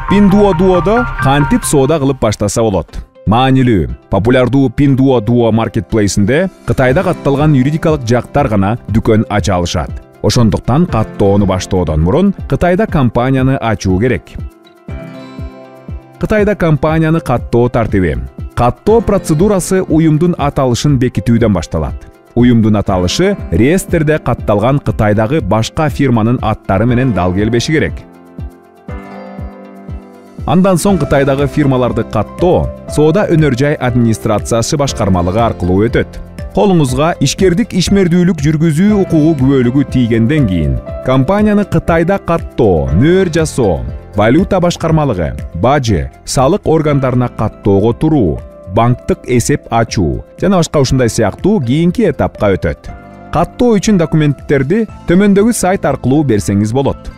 Pinduoduo'da кантип соода кылып баштаса болот? Маанилүү, популярдуу Pinduoduo маркетплейсинде Кытайда катталган юридикалык жактар гана дүкөн ача алышат. Ошондуктан каттоону баштоодон мурун Кытайда компанияны ачуу керек. Кытайда компанияны каттоо тартиби. Каттоо процедурасы уюмдун аталышын бекитүүдөн башталат. Уюмдун аталышы реестрде катталган Кытайдагы башка фирманын аттары менен дал келбеши керек. Андан соң Кытайдагы фирмаларды каттоо соода өнөр жай администрациясы башкармалыгы аркылуу өтөт. Колуңузга ишкердик ишмердүүлүк жүргүзүү укугу күбөлүгү тийгенден кийин компанияны Кытайда каттоо, мөөр жасоо, валюта башкармалыгы, бажы, салык органдарына каттоого туруу, банктык эсеп ачуу жана башка ушундай сыяктуу кийинки этапка өтөт. Каттоо үчүн документтерди төмөндөгү сайт аркылуу берсеңиз болот.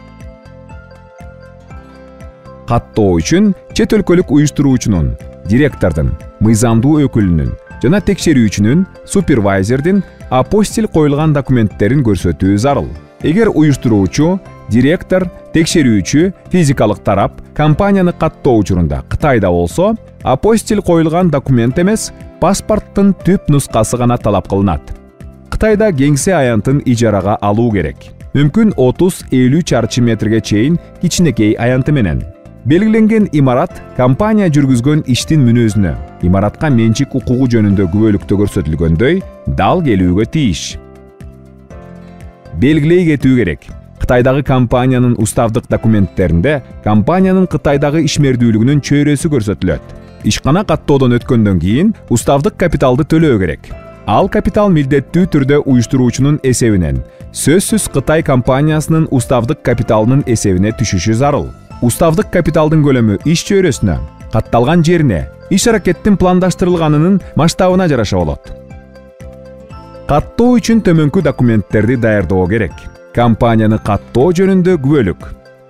Каттоо үчүн чет өлкөлүк уюштуруучунун, директордун, мыйзамдуу өкүлүнүн жана текшерүүчүнүн, супервайзердин апостиль коюлган документтерин көрсөтүү зарыл. Эгер уюштуруучу, директор, текшерүүчү, физикалык тарап компанияны каттоо учурунда Кытайда болсо, апостиль коюлган документ эмес, паспорттун түп нускасы гана талап кылынат. Кытайда кеңсе аянтын ижарага алуу керек. Мүмкүн 30-50 чарчы метрге чейин кичинекей аянты менен. Белгиленген имарат компания жүргүзгөн иштин мүнөзүнө, имаратка менчик укугу жөнүндө күбөлүктө көрсөтүлгөндөй дал келүүгө тийиш. Белгилей кетүү керек. Кытайдагы компаниянын уставдык документтеринде компаниянын Кытайдагы ишмердүүлүгүнүн чөйрөсү көрсөтүлөт. Ишкана каттоодон өткөндөн кийин уставдык капиталды төлөө керек. Ал капитал милдеттүү түрдө уюштуруучунун эсебинен, сөзсүз Кытай компаниясынын уставдык капиталынын эсебине түшүшү зарыл. Уставдык капиталдын көлөмү иш чөйрөсүнө, катталган жерине, иш аракеттин пландаштырылганынын масштабына жараша болот. Каттоо үчүн төмөнкү документтерди даярдоо керек. Компанияны каттоо жөнүндө күбөлүк,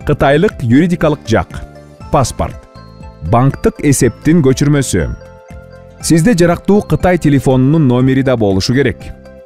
кытайлык юридикалык жак, паспорт, банктык эсептин көчүрмөсү. Сизде жарактуу Кытай телефонунун номери да болушу керек.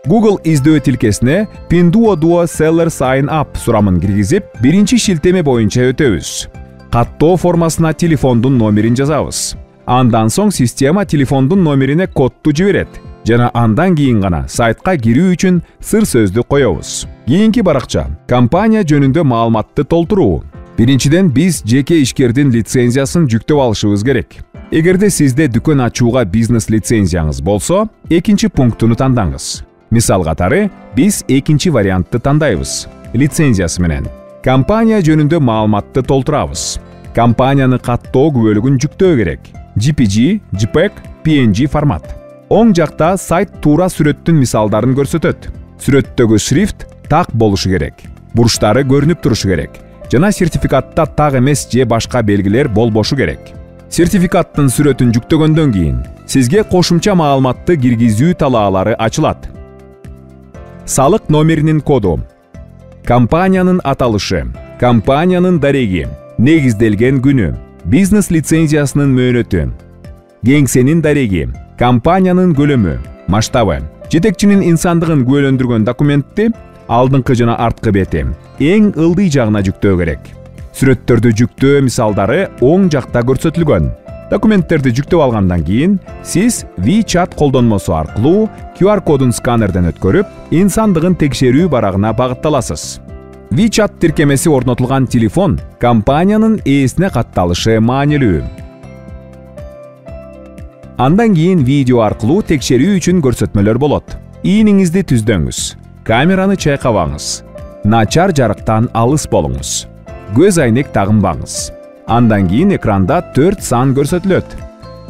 Google издөө тилкесине Pinduoduo Seller Sign Up сурамын киргизип, биринчи шилтеме боюнча өтөбүз. Каттоо формасына телефондун номерин жазабыз. Андан соң система телефондун номерине кодду жиберет. Жана андан кийин гана сайтка кирүү үчүн сыр сөздү коебуз. Кийинки баракча компания жөнүндө маалыматты толтуруу. Биринчиден биз жеке ишкердин лицензиясын жүктөп алышыбыз керек. Эгерде сизде дүкөн ачууга бизнес лицензияңыз болсо, экинчи пунктуну тандаңыз. Мисал катары, биз экинчи вариантты тандайбыз. Лицензиясы менен компания жөнүндө маалыматты толтурабыз. Компанияны каттоо күбөлүгүн жүктөө керек. JPG, JPEG, PNG формат. Оң жакта сайт туура сүрөттүн мисалдарын көрсөтөт. Сүрөттөгү шрифт так болушу керек. Бурчтары көрүнүп турушу керек. Жана сертификатта так эмес же башка белгилер болбошу керек. Сертификаттын сүрөтүн жүктөгөндөн кийин сизге кошумча маалыматты киргизүү талаалары ачылат. Салык номеринин коду, компаниянын аталышы, компаниянын дареги, негизделген күнү, бизнес лицензиясынын мөөнөтү, кеңсенин дареги, компаниянын көлөмү, масштабы, жетекчинин инсандыгын күбөлөндүргөн документти алдыңкы жана арткы бети эң ылдый жагына жүктөө керек. Сүрөттөрдү жүктөө мисалдары оң жакта көрсөтүлгөн. Документтерди жүктөп алгандан кийин сиз WeChat колдонмосу аркылуу QR кодун сканерден өткөрүп, инсандыгын текшерүү барагына багытталасыз. WeChat тиркемеси орнотулган телефон компаниянын ээсине катталышы маанилүү. Андан кийин видео аркылуу текшерүү үчүн көрсөтмөлөр болот. Ийниңизди түздөөңүз, камераны чайкабаңыз, начар жарыктан алыс болуңуз, көз айнек тагынбаңыз. Андан кийин экранда 4 сан көрсөтүлөт.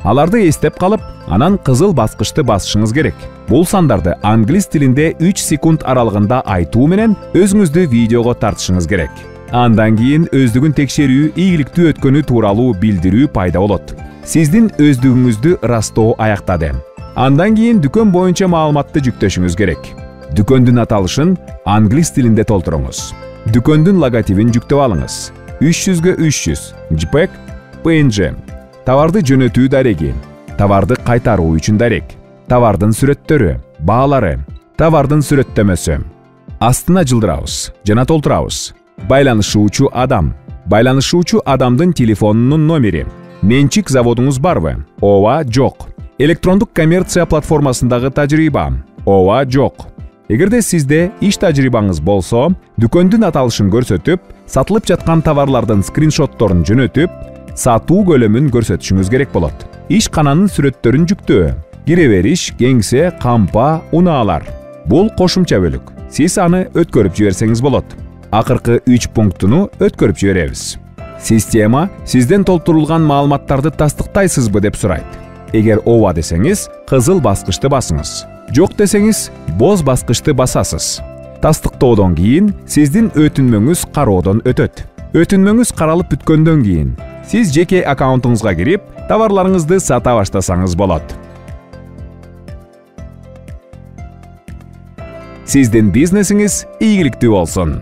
Аларды эстеп калып, анан кызыл баскычты басышыңыз керек. Бул сандарды англис тилинде 3 секунд аралыгында айтуу менен өзүңүздү видеого тартышыңыз керек. Андан кийин өздүгүн текшерүү, ийгиликтүү өткөнү тууралуу билдирүү пайда болот. Сиздин өздүгүңүздү ырастоо аяктады. Андан кийин дүкөн боюнча маалыматты жүктөшүңүз керек. Дүкөндүн аталышын англис тилинде толтуруңуз. Дүкөндүн логотипин жүктөп алыңыз. 300x300, JPEG, PNG. Товарды жөнөтүү дареги, товарды кайтаруу үчүн дарек, товардын сүрөттөрү, баалары, товардын сүрөттөмөсү. Астына жылдырабыз жана толтурабыз. Байланышуучу адам, Байланышуучу адамдын телефонунун номери. Менчик заводуңуз барбы? Ооба, жок. Электрондук коммерция платформасындагы тажрыйба? Ооба, жок. Эгерде сизде иш тажрыйбаңыз болсо, дүкөндүн аталышын көрсөтүп, сатылып жаткан товарлардын скриншотторун жөнөтүп, сатуу көлөмүн көрсөтүшүңүз керек болот. Ишкананын сүрөттөрүн жүктөө. Кире бериш, кеңсе, кампа, унаалар. Бул кошумча бөлүк. Сиз аны өткөрүп жиберсеңиз болот. Акыркы 3 пунктуну өткөрүп жиберебиз. Система сизден толтурулган маалыматтарды тастыктайсызбы деп сурайт. Эгер ооба десеңиз, кызыл баскычты басыңыз. Жок десеңиз, боз баскычты басасыз. Тастыктоодон кийин сиздин өтүнмөңүз кароодон өтөт. Өтүнмөңүз каралып бүткөндөн кийин сиз жеке аккаунтуңузга кирип, товарларыңызды сата баштасаңыз болот. Сиздин бизнесиңиз ийгиликтүү болсун.